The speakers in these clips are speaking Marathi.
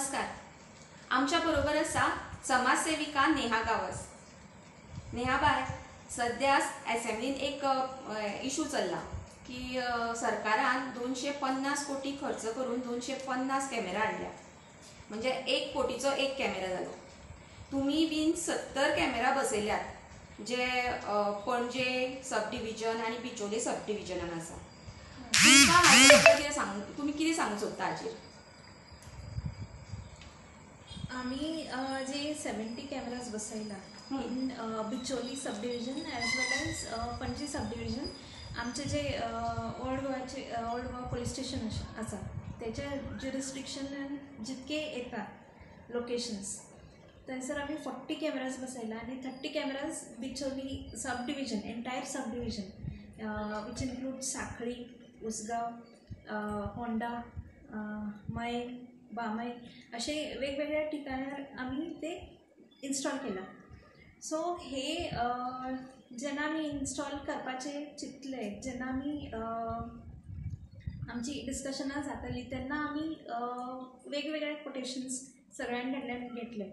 नमस्कार. आमच्या बरोबर आसा समाजसेविका नेहा गावस. नेहा बाय, सध्या असेंब्लीन एक इशू चल्ला की सरकारान 250 कोटी खर्च करून 250 कॅमेरा हाडल्या. म्हणजे 1 कोटीचो एक कॅमेरा जालो. तुम्ही बीन 70 कॅमेरा बसयल्यात जे पणजे सब डिव्हिजन आणि बिचोले सब डिव्हिजनान आसा. तुम्ही कितें सांगूंक सोदता हाचेर? आम्ही जे 70 कॅमेराज बसयला in Bicholim sub division as well as Panaji sub division. आमचे जे ओल्ड गोवा पोलीस स्टेशन आसा त्याच्या ज्युरिस्डिक्शनान जितके येतात लोकेशन्स थंयसर आम्ही 40 कॅमेराज बसयला आणि 30 cameras Bicholim sub division, entire sub division which include Sanquelim, Usgao, Honda, मय, बामय असे वेगवेगळ्या ठिकाणार आम्ही ते इन्स्टॉल केला. सो हे जेन्ना आमी इन्स्टॉल करपाचे चिंतले, जेन्ना आमी आमची डिस्कशनां जाताली तेन्ना आमी वेगवेगळे कोटेशन्स सगळ्यां कडल्यान घेतले.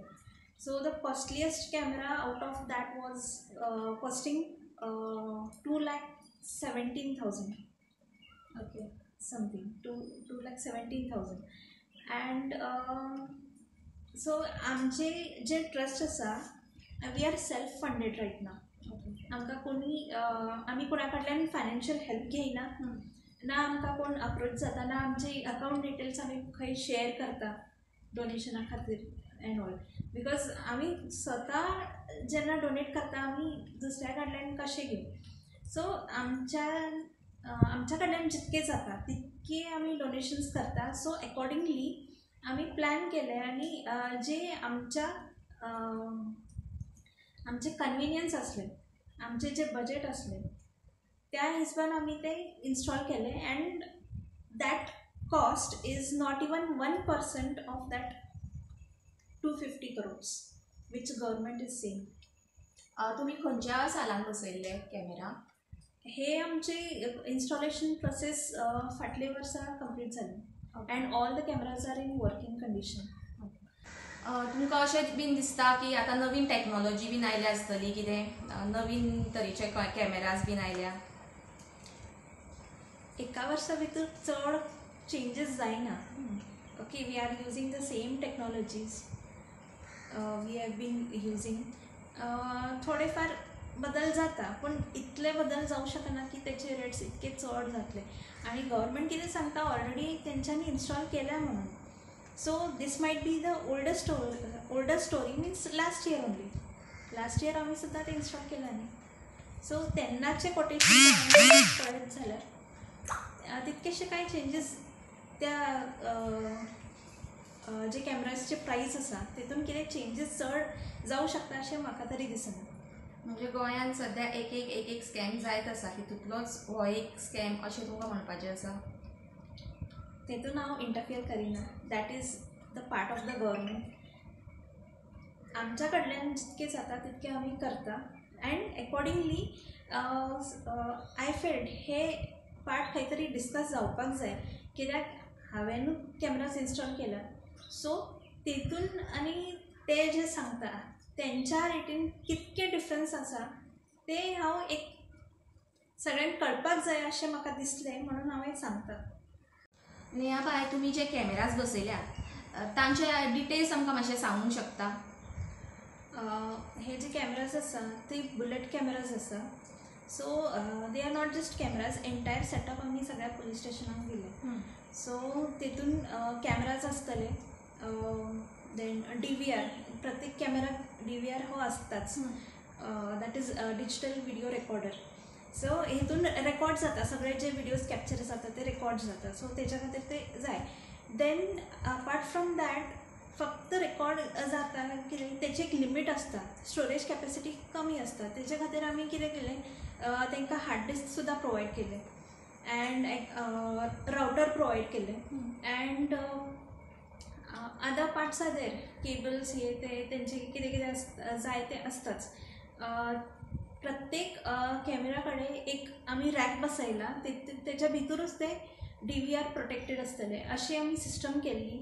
So the costliest camera out of that was costing 2,17,000. Okay, something 2,17,000. And so आमचे जे ट्रस्ट आसा, we are self funded right now. आमकां कोणी आमी कोणा कडल्यान फायनान्शियल हेल्प घेयना, ना आमकां कोण अप्रोच जाता, ना आमचे अकाउंट डिटेल्स आमी खंय शेअर करता डोनेशना खातीर एंड ऑल. बिकॉज आमी स्वता जेन्ना डोनेट करता आमी दुसऱ्या कडल्यान कशें घेवं. सो आमच्या कडल्यान जितके जाता तितके आमी डोनेशन्स करता. सो अकॉर्डिंगली आमी प्लॅन केले आणि जे आमचे कन्विनियन्स असले, आमचे जे बजेट असले त्या हिशोबान आमी ते इन्स्टॉल केले. And that cost is not even 1% of that 250 crores which government is saying. तुम्ही खंयच्या सालान बसयल्ले कॅमेरा? हे आमचे इन्स्टॉलेशन प्रोसेस फाटले वर्सा कंप्लीट जाली. And all the cameras are in working condition. तुमकां अशें बीन दिसता की आतां नवीन टॅक्नॉलॉजी बीन आयल्या आसतली, कितें नवीन तरेचे कॅमेराज बीन आयल्या? एका वर्सा भितर चड चेंजीस जायना. Okay, we are using the same technologies we have been using. थोडेफार बदल जाता, पण इतले बदल जावं शकना की त्याचे रेट्स इतके चड जातले. आणि गव्हर्मेंट कितें सांगता, ऑलरेडी तेंच्यांनी इन्स्टॉल केल्या म्हणून. So this might be the older story means last year only. Last year आम्ही सुद्धा ते इन्स्टॉल केला न्ही. सो तेन्नाचे कोटेशन पळयत जाल्यार तितकेशे कांय चेंजीस त्या जे कॅमेराजचे प्राईस आसा तेतून कितें चेंजीस चड जावं शकता अशें म्हाका तरी दिसना. म्हणजे गोंयांत सध्या एक स्कॅम जायत आसा, तितूंतलोच हो एक स्कॅम अशें तुमकां म्हणपाचें आसा? तेतून हांव इंटरफियर करिना. That is the part of the government. आमच्या कडल्यान जितके जाता तितके आमी करता. अँड अकॉर्डिंगली आय फेल्ड हे पार्ट खंय तरी डिस्कस जावपाक जाय, कित्याक हांवेनूच कॅमेराज इन्स्टॉल केला. सो तेतून आनी ते जे सांगता त्यांच्या रेटीन कितके डिफरन्स आसा ते हांव एक सगळ्यांक कळपाक जाय अशें म्हाका दिसलें, म्हणून हांवें सांगता. नेहा बाय, तुम्ही जे कॅमेराज बसयल्यात तांचे डिटेल्स आमकां मातशें सांगूंक शकता? हे जे कॅमेराज आसा ते बुलेट कॅमेराज आसा. So they are not just cameras, entire setup आमी सगळ्या पोलीस स्टेशनाक दिले. सो तेतून कॅमेराज आसतले, देन DVR, प्रत्येक कॅमेराक DVR हो आसताच. That is digital video recorder. So हेतून रेकॉर्ड जाता, सगळे जे व्हिडिओज कॅप्चर जाता ते रेकॉर्ड जाता. सो तेच्या खातीर ते जाय. देन अपार्ट फ्रॉम दॅट फक्त रेकॉर्ड जाता कितें तेची एक लिमीट आसता. स्टोरेज कॅपेसिटी कमी आसता. तेच्या खातीर आमी कितें केलें, तांकां हार्ड डिस्क सुद्दां प्रोवायड केले अँड रावटर प्रोवायड केले. And other parts are there, cables हे ते तेंचे कितें कितें जाय ते आसताच. प्रत्येक कॅमेरा कडेन एक आमी रॅक बसयला, तेच्या भितरूच ते DVR प्रोटेक्टेड आसतले अशी आमी सिस्टम केल्ली.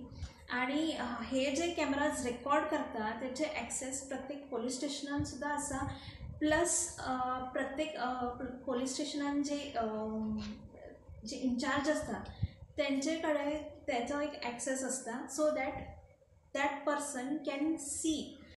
आणि हे जे कॅमेराज रेकॉर्ड करता त्याचे ॲक्सेस प्रत्येक पोलीस स्टेशनान सुद्दां आसा. प्लस प्रत्येक पोलीस स्टेशनान जे इन्चार्ज असता त्यांचे कडेन त्याचो एक ॲक्सेस असता, so that person can see